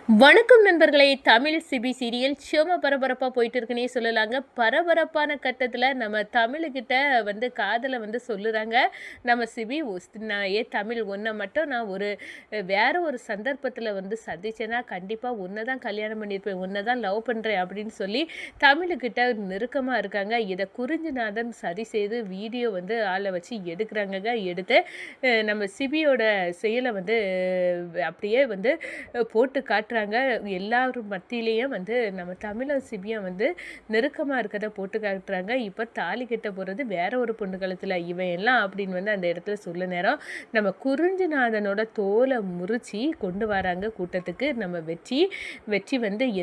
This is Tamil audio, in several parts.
வணக்கம் நண்பர்களே. தமிழ் சிபி சீரியல் செம பரபரப்பாக போயிட்டு இருக்குன்னே சொல்லலாங்க. பரபரப்பான கட்டத்தில் நம்ம தமிழுக்கிட்ட காதலை சொல்லுறாங்க. நம்ம சிபி தமிழ் ஒன்றை மட்டும் நான் வேற ஒரு சந்தர்ப்பத்தில் சந்திச்சேன்னா கண்டிப்பாக ஒன்றை தான் கல்யாணம் பண்ணியிருப்பேன், ஒன்றை தான் லவ் பண்ணுறேன் அப்படின்னு சொல்லி தமிழுக்கிட்ட நெருக்கமாக இருக்காங்க. இதை குறிஞ்சிநாதன் சரி செய்து வீடியோ ஆளை வச்சு எடுக்கிறாங்க. எடுத்து நம்ம சிபியோட செயலை அப்படியே போட்டு காட்டுறாங்க. எல்லாரும் மத்தியிலையும் நம்ம தமிழர் சிபியம் நெருக்கமாக இருக்கிறத போட்டு காட்டுறாங்க. இப்போ தாலி கட்ட போகிறது வேற ஒரு பொண்ணு கழுத்தில் இவன் எல்லாம் அப்படின்னு அந்த இடத்துல சொல்ல நேரம் நம்ம குறிஞ்சிநாதனோட தோலை முறிச்சி கொண்டு வராங்க கூட்டத்துக்கு. நம்ம வெற்றி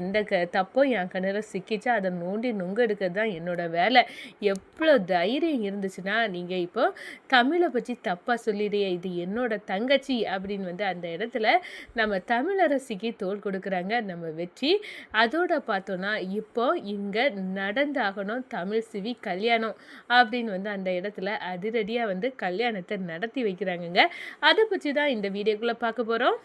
எந்த தப்போ என் கண்ணில் சிக்கிச்சா அதை நோண்டி நொங்கு எடுக்கிறது தான் என்னோட வேலை. எவ்வளோ தைரியம் இருந்துச்சுன்னா நீங்கள் இப்போ தமிழை பற்றி தப்பாக சொல்லிடுறிய, இது என்னோட தங்கச்சி அப்படின்னு அந்த இடத்துல நம்ம தமிழரசிக்கு தோல் கொடுக்குறாங்க நம்ம வெற்றி. அதோட பார்த்தோன்னா இப்போ இங்கே நடந்தாகணும் தமிழ் சிவி கல்யாணம் அப்படின்னு அந்த இடத்துல அதிரடியாக கல்யாணத்தை நடத்தி வைக்கிறாங்கங்க. அதை பற்றி தான் இந்த வீடியோக்குள்ளே பார்க்க போகிறோம்.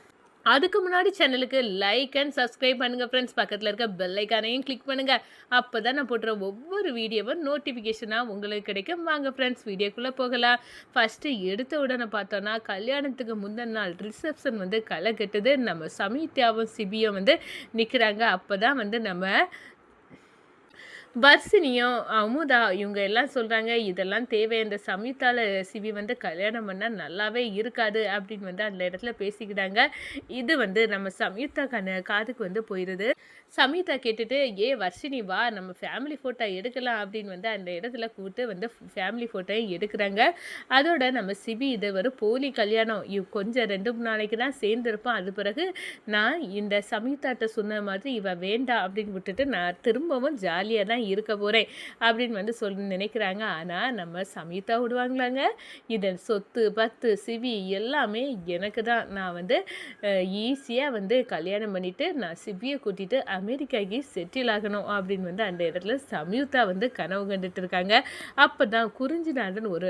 அதுக்கு முன்னாடி சேனலுக்கு லைக் அண்ட் சப்ஸ்கிரைப் பண்ணுங்கள் ஃப்ரெண்ட்ஸ். பக்கத்தில் இருக்க பெல் ஐக்கானையும் கிளிக் பண்ணுங்கள். அப்போ தான் நான் போடுற ஒவ்வொரு வீடியோவும் நோட்டிஃபிகேஷனாக உங்களுக்கு கிடைக்கும். வாங்க ஃப்ரெண்ட்ஸ் வீடியோக்குள்ளே போகலாம். ஃபஸ்ட்டு எடுத்த உடனே பார்த்தோன்னா கல்யாணத்துக்கு முந்தின நாள் ரிசப்ஷன் களை கட்டுது. நம்ம சமீத்யாவும் சிபியும் நிற்கிறாங்க. அப்போ தான் நம்ம வர்ஷினியும் அமுதா இவங்க எல்லாம் சொல்கிறாங்க, இதெல்லாம் தேவை, இந்த சமீதால சிவி கல்யாணம் பண்ணால் நல்லாவே இருக்காது அப்படின்னு அந்த இடத்துல பேசிக்கிட்டாங்க. இது நம்ம சமீதா காதுக்கு போயிடுது. சமீதா கேட்டுட்டு வர்ஷினி வா நம்ம ஃபேமிலி ஃபோட்டோ எடுக்கலாம் அப்படின்னு அந்த இடத்துல கூப்பிட்டு ஃபேமிலி ஃபோட்டோயும் எடுக்கிறாங்க. அதோட நம்ம சிபி இது போலி கல்யாணம், கொஞ்சம் 2-3 நாளைக்கு தான் சேர்ந்துருப்போம், அது பிறகு நான் இந்த சமீதாட்ட சொன்ன மாதிரி இவ வேண்டாம் அப்படின்னு விட்டுட்டு நான் திரும்பவும் ஜாலியாக தான் இருக்க போகிறேன் அப்படின்னு நினைக்கிறாங்க. ஆனால் நம்ம சமீதா விடுவாங்களாங்க? இதை சொத்து பத்து சிவி எல்லாமே எனக்கு தான், நான் ஈஸியாக கல்யாணம் பண்ணிவிட்டு நான் சிவியை கூட்டிகிட்டு அமெரிக்காவுக்கு செட்டில் ஆகணும் அப்படின்னு அந்த இடத்துல சமீதா கனவு கண்டுட்டு இருக்காங்க. அப்போ தான் குறிஞ்சிநாதன் ஒரு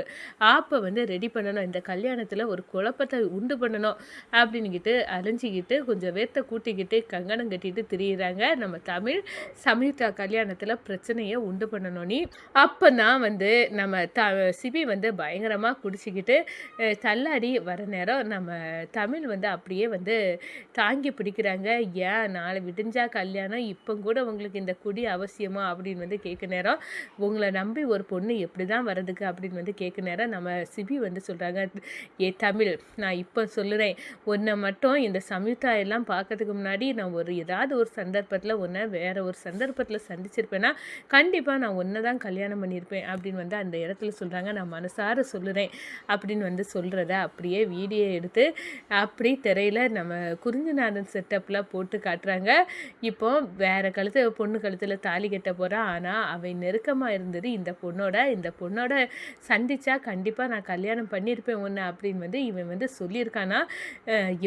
ஆப்பை ரெடி பண்ணணும், இந்த கல்யாணத்தில் ஒரு குழப்பத்தை உண்டு பண்ணணும் அப்படின்னுக்கிட்டு அலைஞ்சிக்கிட்டு கொஞ்சம் வேர்த்தை கூட்டிக்கிட்டு கங்கணம் கட்டிட்டு திரியிறாங்க. நம்ம தமிழ் சமீதா கல்யாணத்தில் பிரச்சனையை உண்டு பண்ணணும்னு அப்போ தான் நம்ம சிபி பயங்கரமாக குடிச்சிக்கிட்டு தள்ளாடி வர நேரம் நம்ம தமிழ் அப்படியே தாங்கி பிடிக்கிறாங்க. ஏன் நாளை விடிஞ்சா கல்யாணம், இப்போ கூட உங்களுக்கு இந்த குடி அவசியமா அப்படின்னு கேட்க நேரம், உங்களை நம்பி ஒரு பொண்ணு எப்படி தான் வர்றதுக்கு அப்படின்னு கேட்க நேரம் நம்ம சிபி சொல்கிறாங்க, தமிழ் நான் இப்போ சொல்லுறேன், உன்னை மட்டும் இந்த சமீதா எல்லாம் பார்க்கறதுக்கு முன்னாடி நான் ஏதாவது ஒரு சந்தர்ப்பத்தில் உன்னை வேற ஒரு சந்தர்ப்பத்தில் சந்திச்சிருப்பேன்னா கண்டிப்பாக நான் ஒன்றை தான் கல்யாணம் பண்ணியிருப்பேன் அப்படின்னு அந்த இடத்துல சொல்கிறாங்க. நான் மனசார சொல்லுறேன் அப்படின்னு சொல்கிறத அப்படியே வீடியோ எடுத்து அப்படி திரையில் நம்ம குறிஞ்சிநாதன் செட்டப்பில் போட்டு காட்டுறாங்க. இப்போ வேறு பொண்ணு கழுத்தில் தாலி கட்ட போகிறான். ஆனால் அவை நெருக்கமாக இருந்தது இந்த பொண்ணோட சந்திச்சா கண்டிப்பாக நான் கல்யாணம் பண்ணியிருப்பேன் ஒன்று அப்படின்னு இவன் சொல்லியிருக்கானா,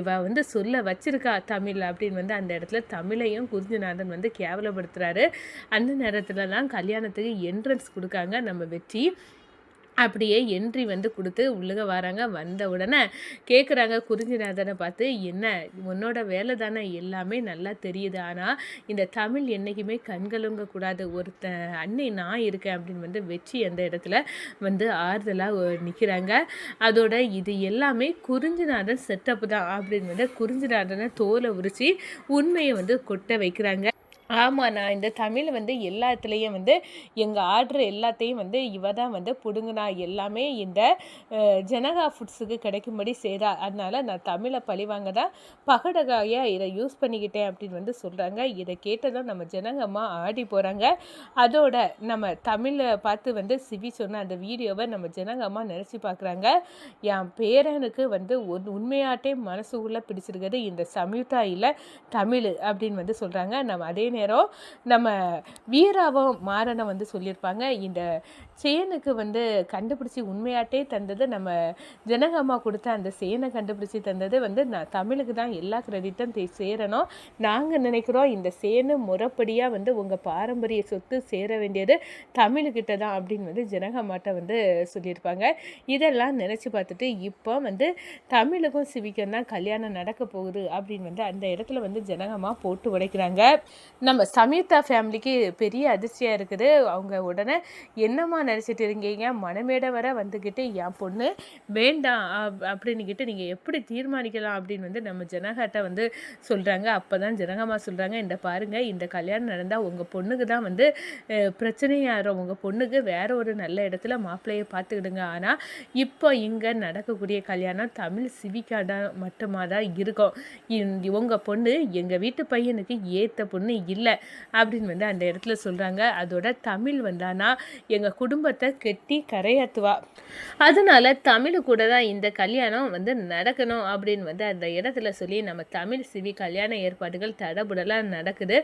இவ சொல்ல வச்சிருக்கா தமிழ் அப்படின்னு அந்த இடத்துல தமிழையும் குறிஞ்சிநாதன் கேவலப்படுத்துகிறாரு. அந்த நேரத்தில் தான் கல்யாணத்துக்கு என்ட்ரன்ஸ் கொடுக்காங்க நம்ம வெற்றி. அப்படியே என்ட்ரி கொடுத்து உள்ளுக வராங்க. வந்த உடனே கேட்குறாங்க குறிஞ்சிநாதனை பார்த்து, என்ன உன்னோட வேலை தானே, எல்லாமே நல்லா தெரியுது, ஆனால் இந்த தமிழ் என்றைக்குமே கண்கலங்கக்கூடாது, ஒரு அன்னை நான் இருக்கேன் அப்படின்னு வெற்றி அந்த இடத்துல ஆறுதலாக நிற்கிறாங்க. அதோட இது எல்லாமே குறிஞ்சிநாதன் செட்டப்பு தான் அப்படின்னு குறிஞ்சிநாதனை தோலை உரித்து உண்மையை கொட்ட வைக்கிறாங்க. ஆமாம், நான் இந்த தமிழ் எல்லாத்துலேயும் எங்கள் ஆர்டர் எல்லாத்தையும் இவ தான் பிடுங்குனா, எல்லாமே இந்த ஜனகா ஃபுட்ஸுக்கு கிடைக்கும்படி செய்தா, அதனால் நான் தமிழை பழிவாங்க தான் பகடகாயாக இதை யூஸ் பண்ணிக்கிட்டேன் அப்படின்னு சொல்கிறாங்க. இதை கேட்டதான் நம்ம ஜனகம்மா ஆடி போகிறாங்க. அதோட நம்ம தமிழை பார்த்து சிவி சொன்ன அந்த வீடியோவை நம்ம ஜனகம்மா நினச்சி பார்க்குறாங்க. என் பேரனுக்கு உண்மையாட்டே மனசுக்குள்ளே பிடிச்சிருக்கிறது இந்த சமீதா இல்லை தமிழ் அப்படின்னு சொல்கிறாங்க. நம்ம அதே நேரம் நம்ம வீராவும் மாறனும் வந்து சொல்லியிருப்பாங்க, இந்த செயினுக்கு வந்து கண்டுபிடிச்சி உண்மையாட்டே தந்தது நம்ம ஜனகம்மா கொடுத்த அந்த செயினை கண்டுபிடிச்சி தந்தது வந்து தமிழுக்கு தான் எல்லா கிரெடிட்டும் சேரணும். நாங்கள் நினைக்கிறோம் இந்த செயினு முறைப்படியாக வந்து உங்கள் பாரம்பரிய சொத்து சேர வேண்டியது தமிழுக்கிட்ட தான் அப்படின்னு வந்து ஜனகம்மாட்ட வந்து சொல்லியிருப்பாங்க. இதெல்லாம் நினச்சி பார்த்துட்டு இப்போ வந்து தமிழுக்கும் சிவிக்கும் தான் கல்யாணம் நடக்க போகுது அப்படின்னு வந்து அந்த இடத்துல வந்து ஜனகம்மா போட்டு உடைக்கிறாங்க. நம்ம சமீதா ஃபேமிலிக்கு பெரிய அதிர்ச்சியாக இருக்குது. அவங்க உடனே என்னம்மா நினச்சிட்டு இருக்கீங்க, மணமேடை வர வந்துக்கிட்டு என் பொண்ணு வேண்டாம் அப்படின்னுக்கிட்டு நீங்கள் எப்படி தீர்மானிக்கலாம் அப்படின்னு வந்து நம்ம ஜனகாட்ட வந்து சொல்கிறாங்க. அப்போ தான் ஜனகம்மா சொல்கிறாங்க, இந்த பாருங்கள், இந்த கல்யாணம் நடந்தால் உங்கள் பொண்ணுக்கு தான் வந்து பிரச்சனையாகும். உங்கள் பொண்ணுக்கு வேற ஒரு நல்ல இடத்துல மாப்பிள்ளையை பார்த்துக்கிடுங்க. ஆனால் இப்போ இங்கே நடக்கக்கூடிய கல்யாணம் தமிழ் சிவிக்காட மட்டுமா தான் இருக்கும். உங்கள் பொண்ணு எங்கள் வீட்டு பையனுக்கு ஏற்ற பொண்ணு இல்லை அப்படின்னு வந்து அந்த இடத்துல சொல்கிறாங்க. அதோட தமிழ் வந்தானா எங்கள் குடும்பத்தை கெட்டி கரையாத்துவா, அதனால தமிழ் கூட தான் இந்த கல்யாணம் வந்து நடக்கணும் அப்படின்னு வந்து அந்த இடத்துல சொல்லி நம்ம தமிழ் சிவி கல்யாண ஏற்பாடுகள் தடபுடலாக நடக்குது.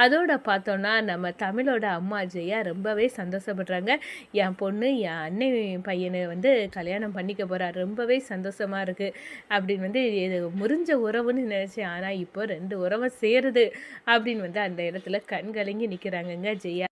அதோட பார்த்தோன்னா நம்ம தமிழோட அம்மா ஜெயா ரொம்பவே சந்தோஷப்படுறாங்க. என் பொண்ணு என் அண்ணன் பையனை வந்து கல்யாணம் பண்ணிக்க போகிறா, ரொம்பவே சந்தோஷமாக இருக்குது அப்படின்னு வந்து இது முறிஞ்ச உறவுன்னு நினச்சேன். ஆனால் இப்போ 2 உறவை சேருது அப்படின்னு வந்து அந்த இடத்துல கண்கலங்கி நிற்கிறாங்கங்க ஜெயா.